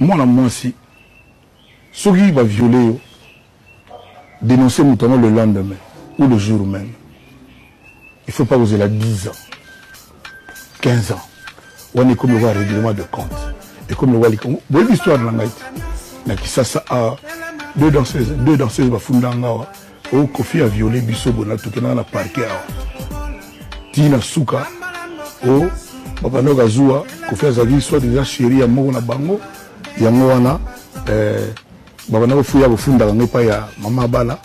moi si ceux qui va violer dénoncer notamment le lendemain ou le jour même. Il ne faut pas oser la 10 ans, 15 ans. On est comme le règlement de compte. Et comme le voit l'histoire de la qui ça a deux danseuses va fonder au Kofi a violé Bisobo na tout dans la parquet. Tina Souka au Papa Nogazua Kofi Azagi soit déjà chéri à Mona Bango ya Mona Baba na fuya bufunda ngepa ya Mama Bala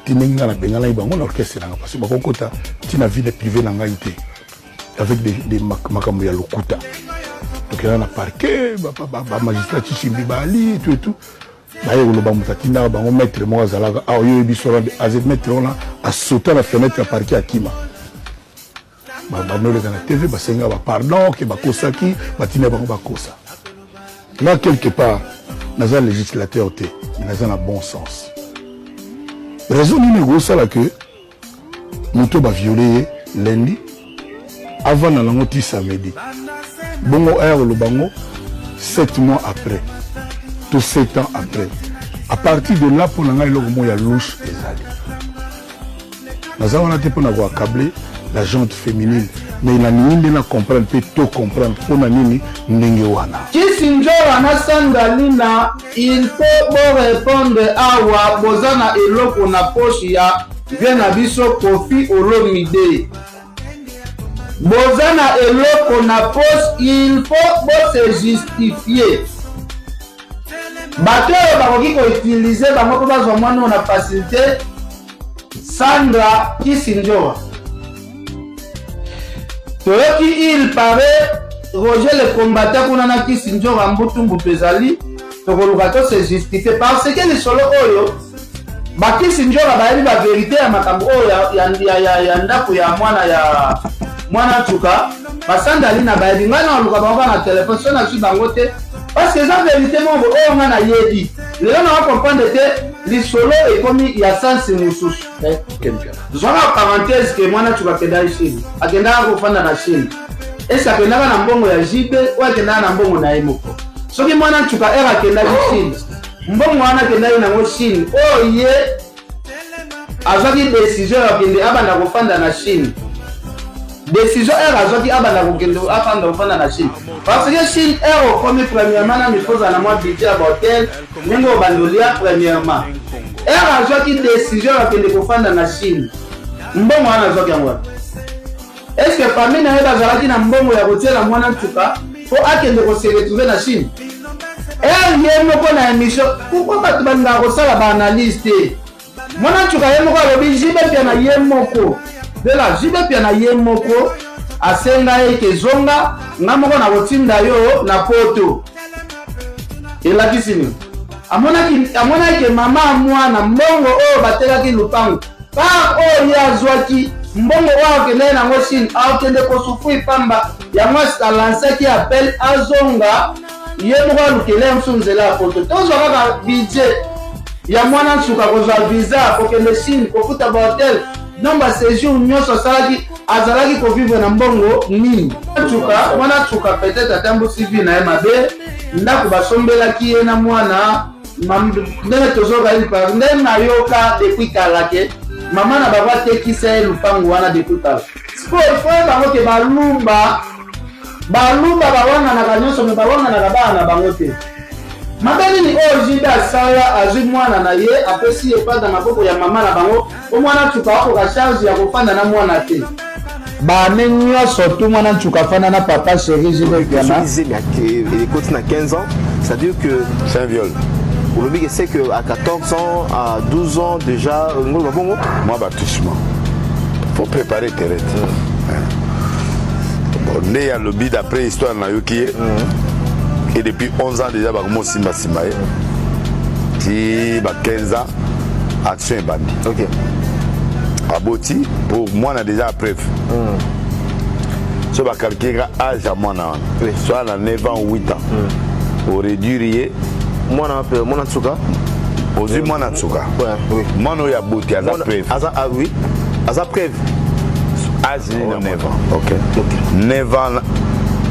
Tinenga na Bengala Bango na orchestre na parce que bakokota Tina ville privée na ngaité avec des makambo ya lokuta. Donc là, on a parqué, magistrat Chichimbi Bali, tout et tout. D'ailleurs, on a maître moi Zalaga, à cette maître on a sauté la fenêtre à parquer à Kima. Bah nous les dans la TV, bah c'est un pardon, qui bah kosa qui, bah tina bah kosa. Là quelque part, nous avons législateur té, nous avons un bon sens. Raison numéro ça là que nous va violer lundi avant la langue samedi. Bongo air le bango 7 mois après, tout 7 ans après. À partir de là, pour l'année, il y a louche et zali. Nous avons été pour avoir accablé la gente féminine, mais il a ni à comprendre, peut tout comprendre. Pour nani n'engewana. Kisinjo anasangalina, il faut répondre à wa bozana eloko na poche ya vient à biso Kofi Olomide. Bozana eloko na poche, il faut se justifier. Bato bakoki ko utiliser bango ko bazwa mwana na facilité Sandra Kisinjo. Toyoki il paraît Roger le combattant qu'on a Kisinjo Rambutu Mbupezali tokoluka to se justifier parce que les solo oyo ba Kisinjo ba ba vérité ya makambo oyo ya ndako ya mwana tuka basandali na ba ngana oluka bango na téléphone sona su bango te parce que ça vérité mon oyo ngana yedi le na va comprendre que les solo et comme il y a sens mususu zona parenthèse que mwana tuka kenda ici agenda ko fanda na Chine et ça kenda na mbongo ya jibe ou akenda na mbongo na emoko soki mwana tuka era kenda Chine mbongo wana kenda na ngo Chine oh ye azaki décision ya kende abanda ko fanda na Chine. Décision est raison qui a afin la Chine. Parce que Chine est comme premièrement, il faut un mois de budget à l'hôtel, mais au bandolia premièrement. Est raison qui décision à faire la Chine. Mbongo ana zoki ngwa. Est-ce que parmi na eba zalaki na mbongo ya kotiela mwana tuka pour akende ko se retrouver na Chine? Yemo ko na émission, pourquoi pas tubanga ko sala ba analyste? Mwana tuka yemo ko lobi jibe pia na yemo ko. De la jibe pia na yemoko asenga eke zonga ngamoko na kotinda yo na poto ela kisini amona ke mama mwana mbongo o batela ki lupango pa o ya zwaki mbongo wa ke na ngo Chine a kende ko sufu pamba ya mwasa lancer ki appel azonga yemoko lukele msunzela poto tozo ka budget ya mwana suka ko za visa ko kende Chine ko futa hotel. Non ba séjour nyonso salaki azalaki ko vivre na mbongo nini tuka mwana tuka peut-être atambo civil na mabe ndako basombela ki na mwana ndene tozoka il par ndene na yoka depuis kalake mama na baba tekisa lupango wana depuis kala sport faut bango ke balumba bawana na kanyoso me bawana na bana bango te Madani ni ojida sala azui mwana na ye apesi epada maboko ya mama na bango o mwana tuka wako ka charge ya kufanda na mwana te ba menyo surtout mwana tuka fanda na papa chéri jibe piana il continue à 15 ans, ça veut dire que c'est un viol. Aujourd'hui c'est que à 14 ans à 12 ans déjà moi baptisement. Faut préparer tes rêves. Bon, né à lobby d'après histoire na yoki. Et depuis 11 ans déjà, je suis Simba. Qui 15 ans, action est bandit. Ok. À Boti, pour moi, on a déjà la preuve. Si on calculer l'âge à moi, soit à 9 ans ou 8 ans, on réduit. Moi, on a Tsuka. Aujourd'hui, moi, on a Tsuka. Moi, on a Boti, à la preuve. Ah oui, à la preuve. Âge 9 ans. Ok. 9 ans.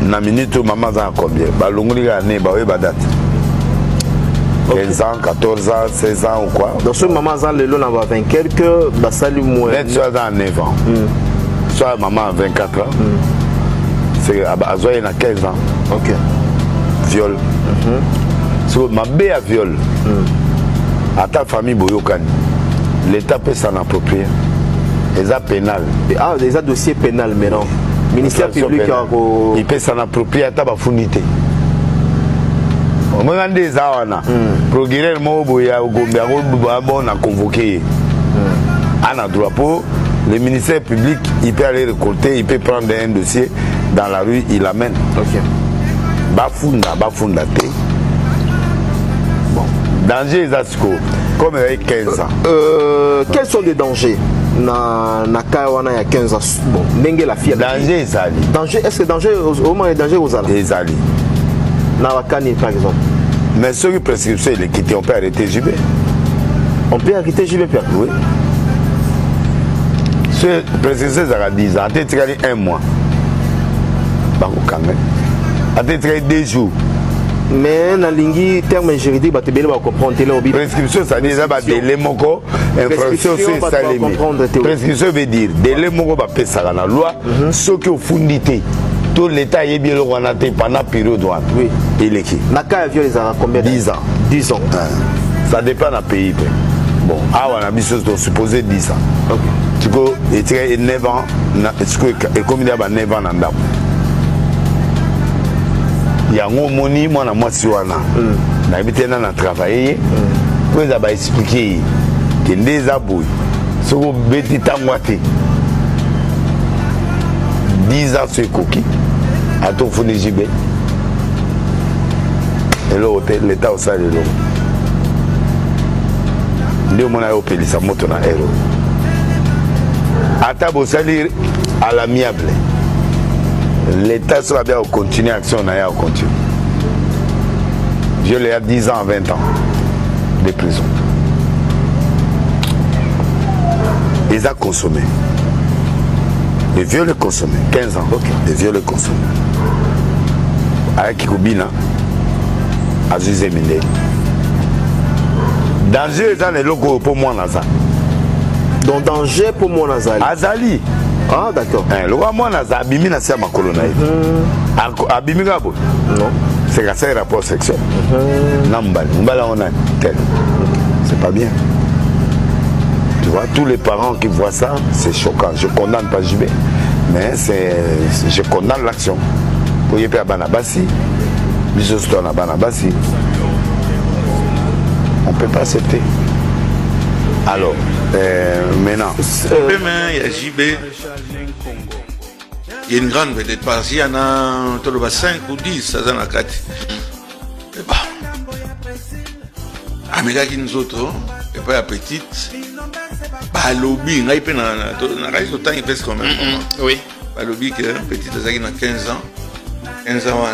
Na minute maman za combien balongoli ga ne ba we ba date 15 ans, 14 ans, 16 ans ou quoi. Donc ce maman a le long va 20 quelques, bah ça lui moins. Soit dans 9 ans. Soit maman a 24 ans. C'est à 15 ans. Ok. Viol. Ma bé a viol. À ta famille Boyokani. L'État peut s'en approprier. Les a pénal. Ah, des dossiers pénal maintenant. Ministère public il peut s'en approprier à ta bafunité. On a des awana. Procureur Moboya au Gombe a convoqué. À droit pour le ministère public, il peut aller récolter, il peut prendre un dossier dans la rue, il l'amène. Ok. Bafunda te. Bon. Danger Zasco, comme il y a 15 ans. Quels sont les dangers na Kawana il y a 15 ans? Bon, Nengue la fille. Danger Zali. Danger, est-ce que danger au moins danger aux ala? Zali. Na Wakani par exemple. Mais ceux qui prescription il est quitté, on peut arrêter JB. On peut arrêter JB Pierre? Oui. Ceux prescription ça a 10 ans, tu travailles un mois. Bah quand même. Tu travailles 2 jours. Mais dans le terme juridique, tu peux comprendre. Prescription, ça dit que délai moko, infraction c'est ça limite. Prescription veut dire délai moko va payer ça dans la loi. Ceux qui ont fondité, tout l'État est bien le pendant période douane. Oui. Il est qui? Naka viol les a combien? 10 ans. 10 ans. Ça dépend d'un pays. Bon, on a mis ce supposé 10 ans. Ok. Tu peux être 9 ans, et comme il y a 9 ans dans il y a un moni moi na moi siwana na habité na travailler pour ça va expliquer que des abouilles ce que beti tangwate 10 ans sur coquille à ton fond JB et l'hôtel l'état au sale de l'eau ndio mona yo pelisa moto na héros ata bo salir à l'amiable. L'État sera bien au continuer l'action, on a continue. Je l'ai à 10 ans, 20 ans de prison. Ils ont consommé. Les viols consommés. 15 ans. Ok. Les viols consommés. Avec Kikubina, Aziz Emine. Danger dans les locaux pour moi, Naza. Donc danger pour moi, Nazali. Azali. Ah d'accord. Le roi moi naza abimi na sia makolo na ye. Abimi gabo. Non. C'est qu'à un rapport sexuel. Mbala on a tel. C'est pas bien. Tu vois, tous les parents qui voient ça, c'est choquant. Je condamne pas JB, mais je condamne l'action. Pour y faire Banabasi, Bisoston à Banabasi, on ne peut pas accepter. Alors, maintenant. Demain, il y a JB. Il y a une grande vedette. Parce qu'il y en a 5 ou 10, ça dans la 4. Et bah. Américain qui nous autres, et pas la petite. Bah, lobby, il y a il pèse quand même. Oui. Bah, lobby, qui est petite, ça qui a 15 ans. 15 ans,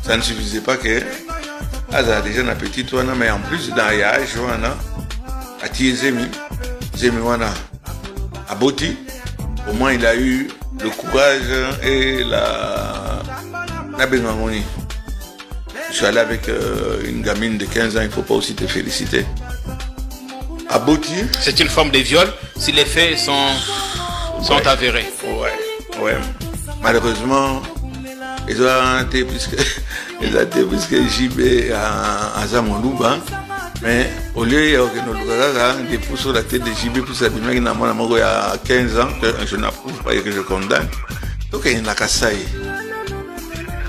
ça ne suffisait pas que. Ah, ça a déjà une petite, mais en plus, dans l'âge, à Zemi à Boti, au moins il a eu le courage et la bénévolie. Je suis allé avec une gamine de 15 ans, il ne faut pas aussi te féliciter. À Boti. C'est une forme de viol si les faits sont avérés. Ouais. Malheureusement, ils ont été plus que JB à Zamonlouba. Mais au lieu de pousser sur la tête de JB pour s'abîmer, il y a 15 ans, que je n'approuve pas et que je condamne. Donc il y a un Kassai.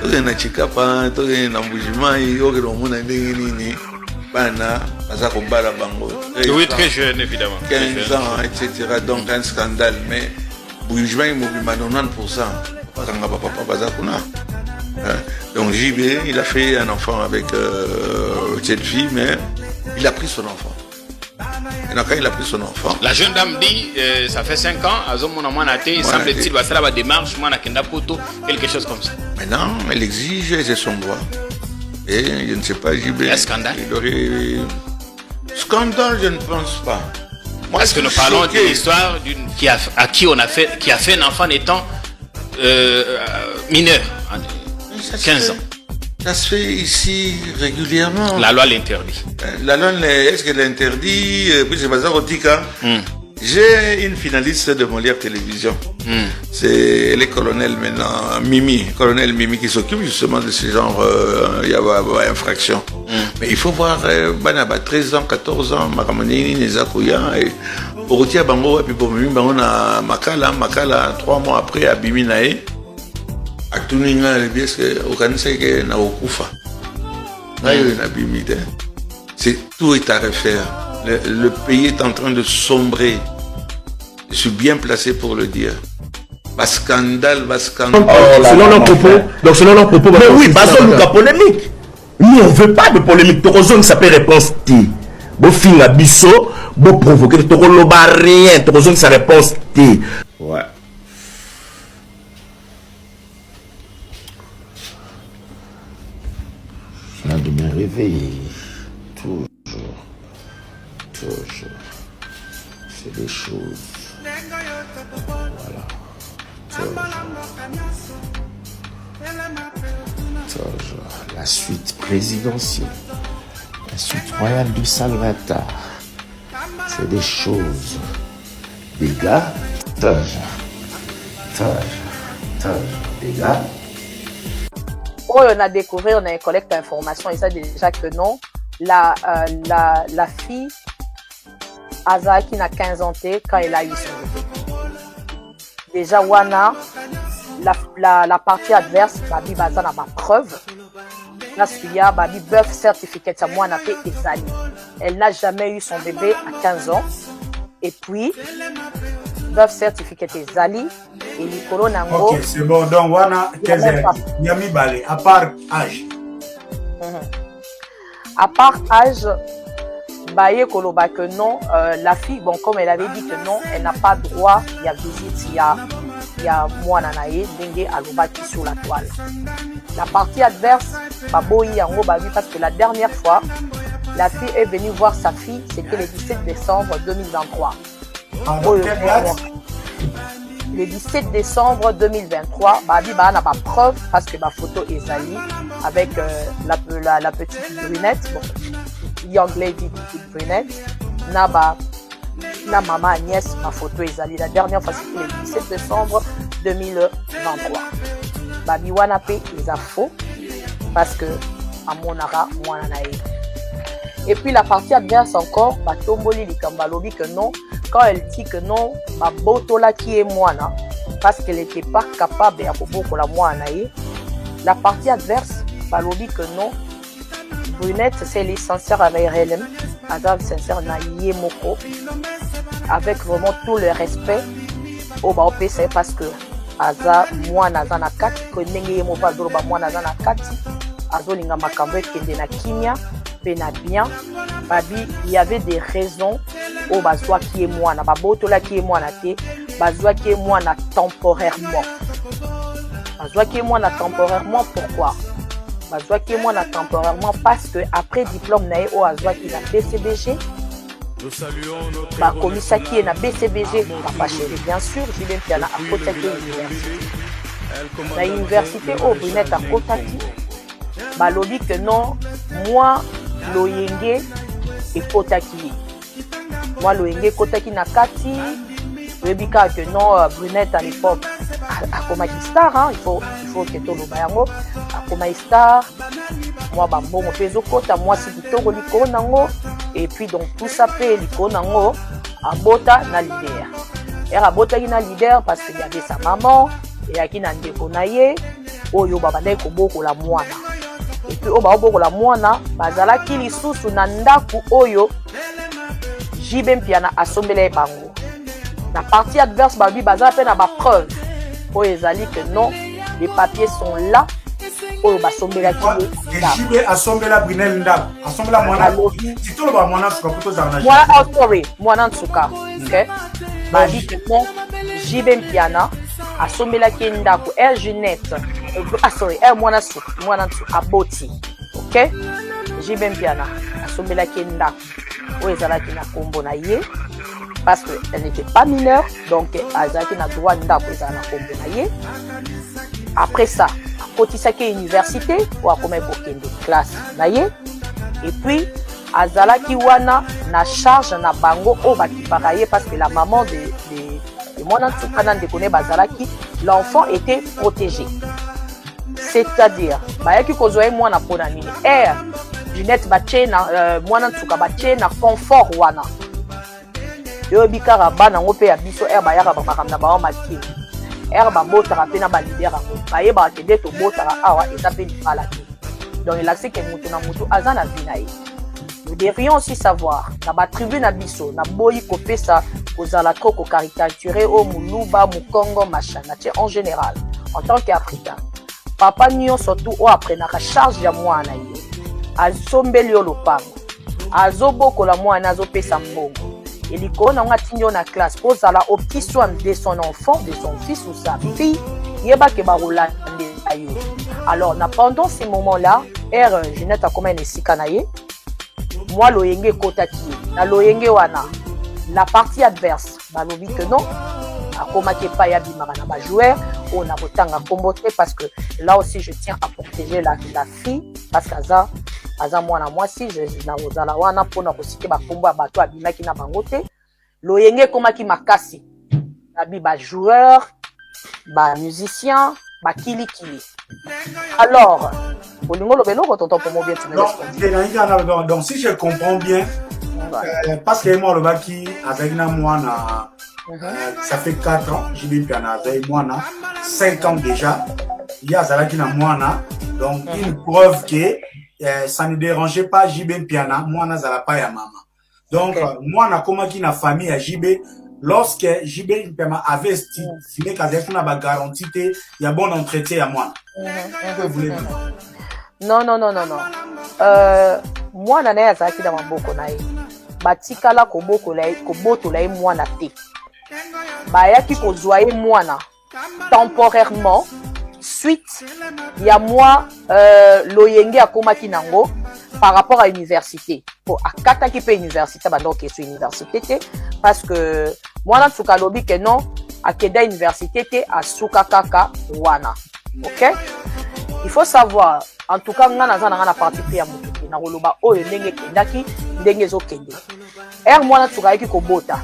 Donc il y a un Chikapa, il y a un Boujima, il y a un Bango. Oui, très jeune évidemment. 15 ans, etc. Donc un scandale. Mais Boujima, il m'a 90%. Donc JB, il a fait un enfant avec cette fille, mais il a pris son enfant. Et donc quand il a pris son enfant... La jeune dame dit, ça fait 5 ans, il semble-t-il, ça la démarche, quelque chose comme ça. Maintenant, elle exige, c'est son droit. Et je ne sais pas, JB... Il y a scandale. Scandale, je ne pense pas. Moi, est-ce que nous parlons d'une histoire qui a fait un enfant étant mineur, 15 ans. Ça se fait ici régulièrement. La loi l'interdit. La loi, est-ce qu'elle l'interdit? Puis c'est pas ça qu'on dit quand. J'ai une finaliste de Molière Télévision. C'est les colonels maintenant, colonel Mimi qui s'occupe justement de ce genre infraction. Mais il faut voir, 13 ans, 14 ans, Makamani, Nezakouya, et Orotia Bango, et puis pour Mimi Bango, na Makala, 3 mois après, à Biminae, à Tuninga, le biais que Okansé que na Okufa. C'est tout est à refaire. Le pays est en train de sombrer. Je suis bien placé pour le dire. Scandale. Selon leurs propos. Mais oui, la polémique. Nous, on ne veut pas de polémique. Torozone, ça peut réponse. Bon, fin à bisso, bon provoquer. Torozone, rien. Torozone, ça réponse. Ouais. Je viens de me réveiller. Toujours. C'est des choses. Voilà. Toujours. La suite présidentielle. La suite royale du Salvatore. C'est des choses. Des gars. Des gars. On a découvert, on a collecté d'informations et ça déjà que non. La fille Aza qui n'a 15 ans quand elle a eu son bébé. Déjà, Wana, la partie adverse, Babi Baza n'a pas preuve. Là, celui-là, Babi Bœuf certificat, ça moi, n'a fait Ezali. Elle n'a jamais eu son bébé à 15 ans. Et puis, Bœuf certificat Ezali. Et Nicolo Nango. Ok, c'est bon. Donc, Wana, 15 ans. Yami Balé, à part âge. À part âge, Baye Koloba que non, la fille, bon, comme elle avait dit que non, elle n'a pas droit, il y a visite, il y a Mouananae, Dengue Alobaki sur la toile. La partie adverse, Baboyi Yango Babi, parce que la dernière fois, la fille est venue voir sa fille, c'était le 17 décembre 2023. Le 17 décembre 2023, Babi n'a pas preuve parce que ma photo est Zali avec la petite brunette, bon, Young Lady petite brunette, na maman Agnès, ma photo est Zali. La dernière fois c'était le 17 décembre 2023. Babi wana pe les faux parce que à mon ara moi nae. Et puis la partie adverse encore, Batomboli Likambalobi que non. Quand elle dit que non, ma botola qui est moana, parce qu'elle n'était pas capable de beaucoup la moana. La partie adverse, balobi que non, Brunette, c'est les sincères avec RLM, Adam sincère na Yemoko, avec vraiment tout le respect au Baopé, c'est parce que Aza, moi, Nazana Kati, que Nenge Mopa Zoroba, moi, Nazana Kati, Azolinga Makambe, Kende na Kimia, Pena bien, Babi, il y avait des raisons. Oh, bazwa qui est moi, na babotola qui est moi, na te, bazwa qui est moi, na temporairement. Bazwa qui est moi, na temporairement, pourquoi? Bazwa qui est moi, na temporairement, parce que après diplôme, na o azwa qui na BCBG, ba commissaire qui est na BCBG, papa chéri, bien sûr, j'ai bien fait à côté de l'université. La université, oh, Brunette à Kotaki, ba lobby que non, moi, Loyenge et Kotaki. Moi, Loyenge Kotaki Nakati, Rebika que non, Brunette à l'époque, à Komaki Star, hein, il faut que tout le bayango, à Komaki Star, moi, Bambo, mon peso Kota, moi, c'est du Toro Liko Nango, et puis donc tout ça fait Liko Nango, à Bota, na leader. Et à Bota, il y a leader parce qu'il y avait sa maman, et à qui n'a pas naye, Oyo Babane Koboko la moana. Et puis, au Baboko la moana, Bazala qui li sous Nandaku Oyo. Jibem Piana assombele bango. La partie adverse, Babi Baza fait la preuve. Pour les alliés que non, les papiers sont là. Pour bassombela qui est. Jibem assombela Brunel Ndab. Assombela Moana. Si tout le monde Moana Souka, plutôt Zarnaji. Moana, oh sorry, Moana Souka. Ok. Babi que non, Jibem Piana assombela qui est Ndaku. Elle Jeunette. Ah sorry, elle Moana Souka. Moana Souka. Aboti. Ok. Jibem Piana assombela qui est Ndaku. Ezalaki na kombo na ye parce que elle n'était pas mineure donc Azaki na droit ndako ezala na kombo na ye. Après ça akotisaki université po akoma kokende classe na ye et puis azalaki wana na charge na bango oyo bakipaka ye parce que la maman de mwana ntuka na ndeko ne bazalaki l'enfant était protégé, c'est-à-dire bayaki kozwa ye mwana mpona nini Junette batie na mwana ntuka batie na confort wana yo bikara bana ngo pe ya biso bayaka bakamna bawa makie babotaka mpe na balidere yango bayebaka kende tobotaka awa eza mpe libala te donc elakisi ke moto na moto aza na vi na ye. Nous devrions aussi savoir na batribu na biso na boyi kopesa kozala trop kocaricaturer o muluba mukongo machin na tie en général en tant qu'Africain papa nyonso tu o aprenaka charge ya mwana ye azombeli yo lopango azobokola mwana azopesa mbongo eliko na nga tinyo na classe pozala au petit soin de son enfant, de son fils ou sa fille yeba ke barolande ayo. Alors pendant ces moments-là Junette a comme esika na ye moi loyenge kotaki na loyenge wana la partie adverse balobi que non akomaki pa ya bimara na ba joueur on a botanga kombote parce que là aussi je tiens à protéger la fille parce qu'aza mwana mwasi je na ozala wana pona kosike ba kombo ya bato abinaki na bango te loyenge komaki makasi na bi ba joueur ba musicien ba kilikili. Alors donc si je comprends bien parce que moi le baki avec moi ça fait 4 ans JB Piana avec moi 5 ans déjà il y a Zalaki na moi donc une preuve que ça ne dérangeait pas JB Piana moi na zala pas ya maman donc moi na komaki na famille à JB lorsque JB Piana avait estimé qu'avec une garantie il y a bon entretien à moi. Que voulez-vous? Non. Moi na ya zaki na maboko na ye batikala kobotola ye mwana te bayaki kozwa ye mwana temporairement suite ya moi loyenge akomaki nango par rapport à université po akataki pe université bandoko keso université te parce que mwana ntuka lobi ke non akeda université te asuka kaka wana. OK, il faut savoir en tout cas nga naza na partie pe ya motuki na koloba oyo ndenge kendaki ndenge ezokende mwana ntuka yaki kobota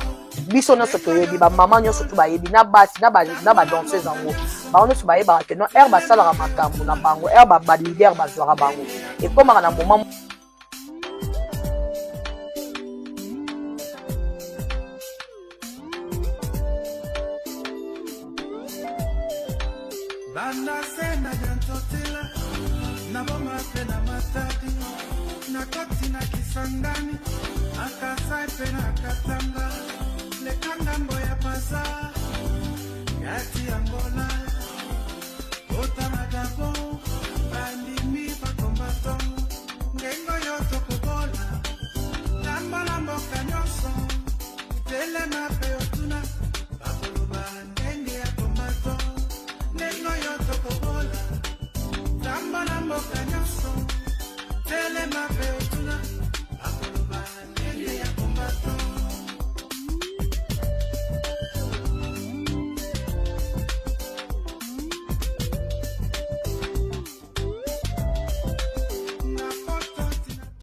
biso nyonso toyebi bamama nyonso tu bayebi na basi na badanseuse yango bango nyonso bayebaka ke non basalaka makambo na bango balider bazwaka bango ekomaka na moment Lekanda